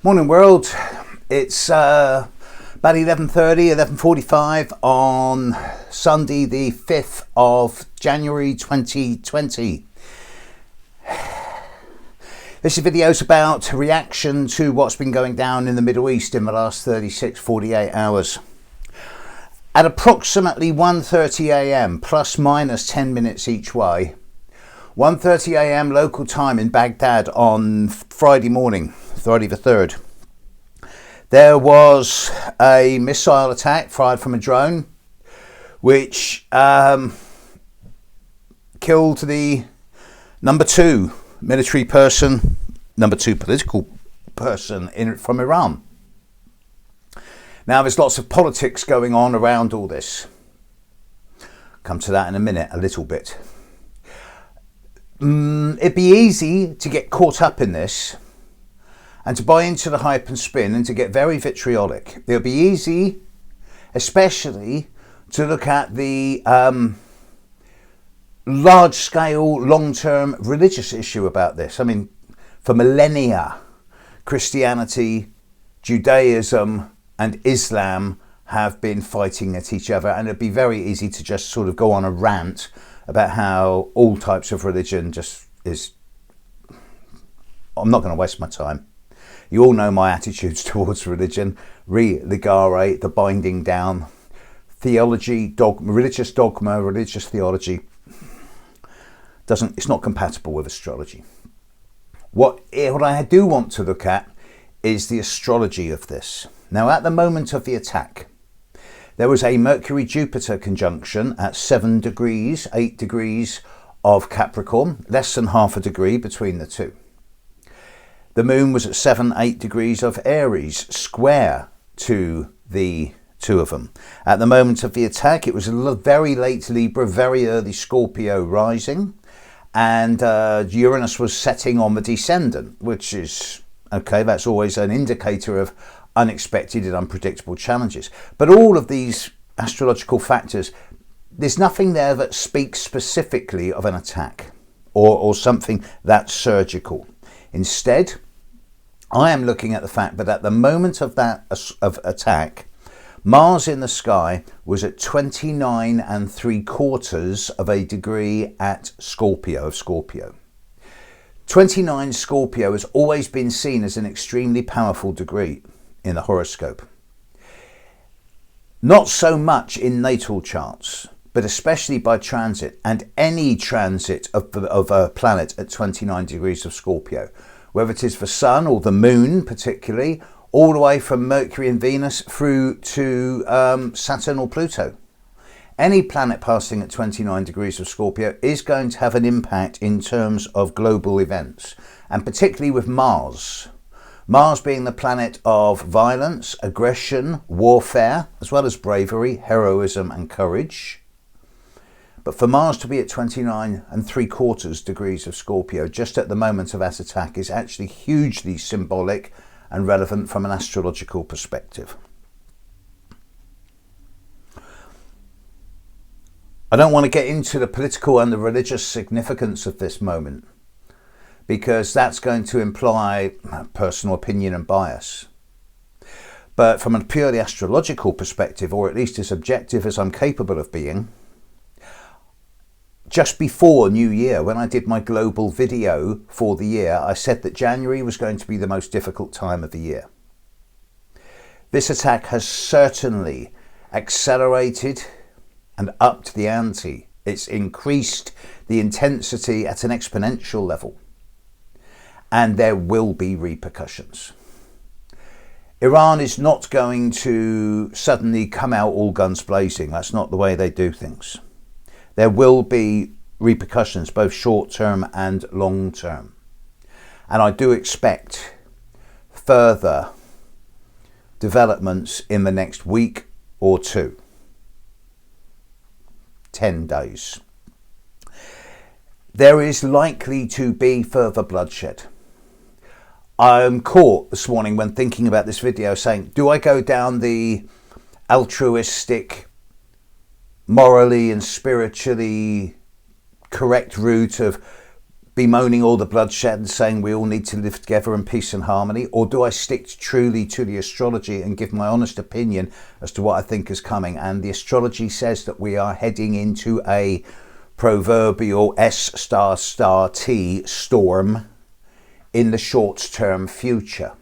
Morning world, it's about 11:30, 11:45 on Sunday the 5th of January 2020. This video is about reaction to what's been going down in the Middle East in the last 48 hours. At approximately 1:30 a.m, plus minus 10 minutes each way, 1:30 a.m. local time in Baghdad on Friday morning, Friday the 3rd. There was a missile attack fired from a drone which killed the number 2 military person, number 2 political person from Iran. Now there's lots of politics going on around all this. Come to that in a minute, a little bit. It'd be easy to get caught up in this and to buy into the hype and spin and to get very vitriolic. It'll be easy, especially, to look at the large-scale, long-term religious issue about this. I mean, for millennia, Christianity, Judaism and Islam have been fighting at each other, and it'd be very easy to just sort of go on a rant about how all types of religion just is... I'm not going to waste my time. You all know my attitudes towards religion. Religare, the binding down. Theology, religious dogma, religious theology. It's not compatible with astrology. What I do want to look at is the astrology of this. Now, at the moment of the attack, there was a Mercury-Jupiter conjunction at 7 degrees, 8 degrees of Capricorn, less than half a degree between the two. The moon was at 7, 8 degrees of Aries, square to the two of them. At the moment of the attack, it was a very late Libra, very early Scorpio rising, and Uranus was setting on the descendant, which is, okay, that's always an indicator of unexpected and unpredictable challenges. But all of these astrological factors, there's nothing there that speaks specifically of an attack or something that's surgical. Instead, I am looking at the fact that at the moment of that attack, Mars in the sky was at 29.75 of a degree at Scorpio. 29 Scorpio has always been seen as an extremely powerful degree in the horoscope. Not so much in natal charts, but especially by transit, and any transit of a planet at 29 degrees of Scorpio, whether it is the Sun or the Moon particularly, all the way from Mercury and Venus through to Saturn or Pluto. Any planet passing at 29 degrees of Scorpio is going to have an impact in terms of global events, and particularly with Mars. Mars being the planet of violence, aggression, warfare, as well as bravery, heroism and courage. But for Mars to be at 29.75 degrees of Scorpio just at the moment of that attack is actually hugely symbolic and relevant from an astrological perspective. I don't want to get into the political and the religious significance of this moment, because that's going to imply personal opinion and bias. But from a purely astrological perspective, or at least as objective as I'm capable of being, just before New Year, when I did my global video for the year, I said that January was going to be the most difficult time of the year. This attack has certainly accelerated and upped the ante. It's increased the intensity at an exponential level. And there will be repercussions. Iran is not going to suddenly come out all guns blazing. That's not the way they do things. There will be repercussions, both short-term and long-term. And I do expect further developments in the next week or two. 10 days. There is likely to be further bloodshed. I'm caught this morning when thinking about this video saying, do I go down the altruistic, morally and spiritually correct route of bemoaning all the bloodshed and saying we all need to live together in peace and harmony? Or do I stick truly to the astrology and give my honest opinion as to what I think is coming? And the astrology says that we are heading into a proverbial S**T storm in the short-term future.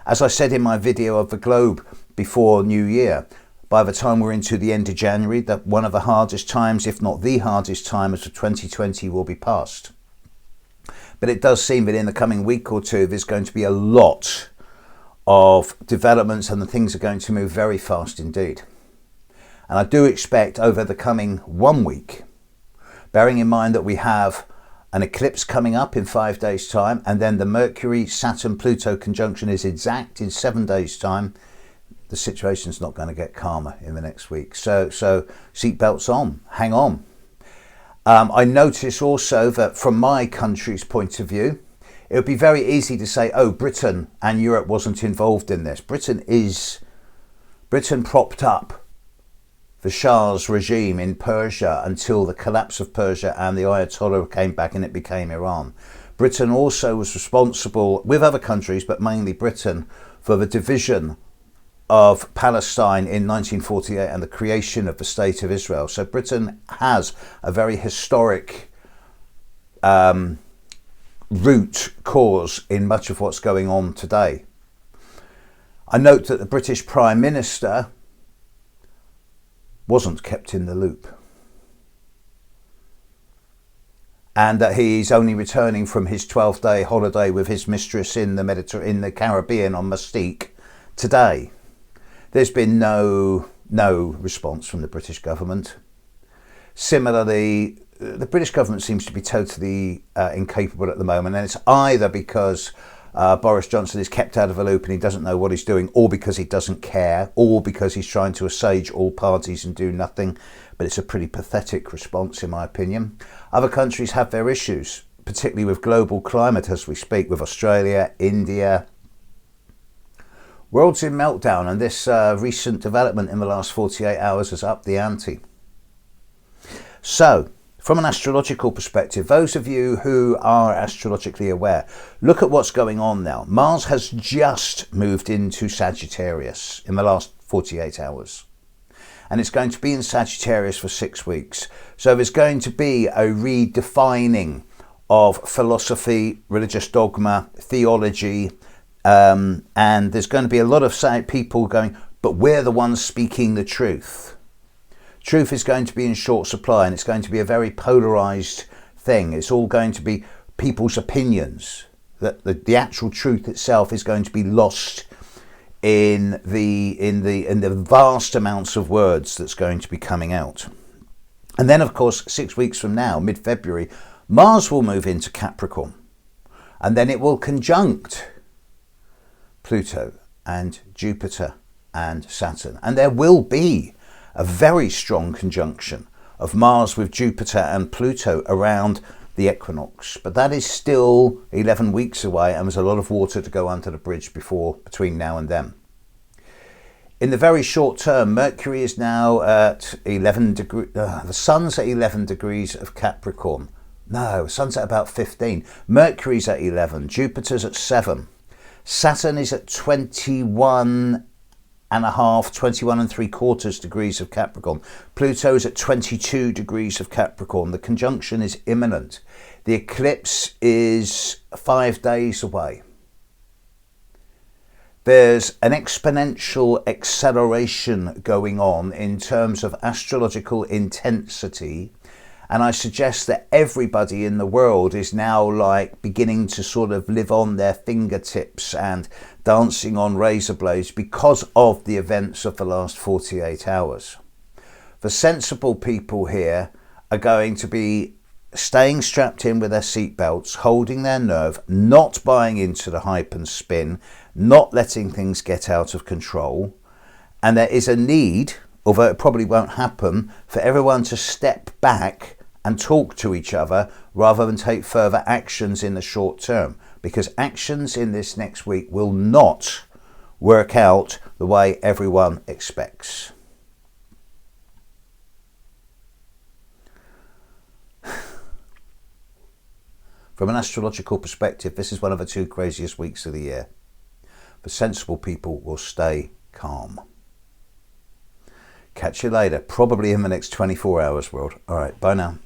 As I said in my video of the globe before New Year, by the time we're into the end of January, that one of the hardest times, if not the hardest time, of 2020 will be past. But it does seem that in the coming week or two, there's going to be a lot of developments and the things are going to move very fast indeed. And I do expect over the coming 1 week, bearing in mind that we have an eclipse coming up in 5 days' time, and then the Mercury, Saturn, Pluto conjunction is exact in 7 days' time, the situation's not going to get calmer in the next week. So seatbelts on, hang on. I notice also that from my country's point of view, it would be very easy to say, oh, Britain and Europe wasn't involved in this. Britain propped up the Shah's regime in Persia until the collapse of Persia and the Ayatollah came back and it became Iran. Britain also was responsible, with other countries, but mainly Britain, for the division of Palestine in 1948 and the creation of the State of Israel. So Britain has a very historic root cause in much of what's going on today. I note that the British Prime Minister wasn't kept in the loop, and that he's only returning from his 12-day holiday with his mistress in the Caribbean on Mustique today. There's been no response from the British government. Similarly, the British government seems to be totally incapable at the moment, and it's either because Boris Johnson is kept out of the loop and he doesn't know what he's doing, or because he doesn't care, or because he's trying to assuage all parties and do nothing. But it's a pretty pathetic response, in my opinion. Other countries have their issues, particularly with global climate as we speak, with Australia, India. World's in meltdown, and this recent development in the last 48 hours has upped the ante. So, from an astrological perspective, those of you who are astrologically aware, look at what's going on now. Mars has just moved into Sagittarius in the last 48 hours. And it's going to be in Sagittarius for 6 weeks. So there's going to be a redefining of philosophy, religious dogma, theology, and there's going to be a lot of people going, but we're the ones speaking the truth. Truth is going to be in short supply, and it's going to be a very polarized thing. It's all going to be people's opinions. That the actual truth itself is going to be lost in the vast amounts of words that's going to be coming out. And then, of course, 6 weeks from now, mid-February, Mars will move into Capricorn, and then it will conjunct Pluto and Jupiter and Saturn, and there will be a very strong conjunction of Mars with Jupiter and Pluto around the equinox, but that is still 11 weeks away, and there's a lot of water to go under the bridge between now and then. In the very short term, Mercury is now at 11 degrees. The Sun's at 11 degrees of Capricorn. No, Sun's at about 15. Mercury's at 11. Jupiter's at 7. Saturn is at 21 and a half, 21 and 3/4 degrees of Capricorn. Pluto is at 22 degrees of Capricorn. The conjunction is imminent. The eclipse is 5 days away. There's an exponential acceleration going on in terms of astrological intensity, and I suggest that everybody in the world is now beginning to sort of live on their fingertips and dancing on razor blades because of the events of the last 48 hours. The sensible people here are going to be staying strapped in with their seatbelts, holding their nerve, not buying into the hype and spin, not letting things get out of control. And there is a need, although it probably won't happen, for everyone to step back and talk to each other rather than take further actions in the short term, because actions in this next week will not work out the way everyone expects. From an astrological perspective, this is one of the 2 craziest weeks of the year. The sensible people will stay calm. Catch you later, probably in the next 24 hours, world. All right, bye now.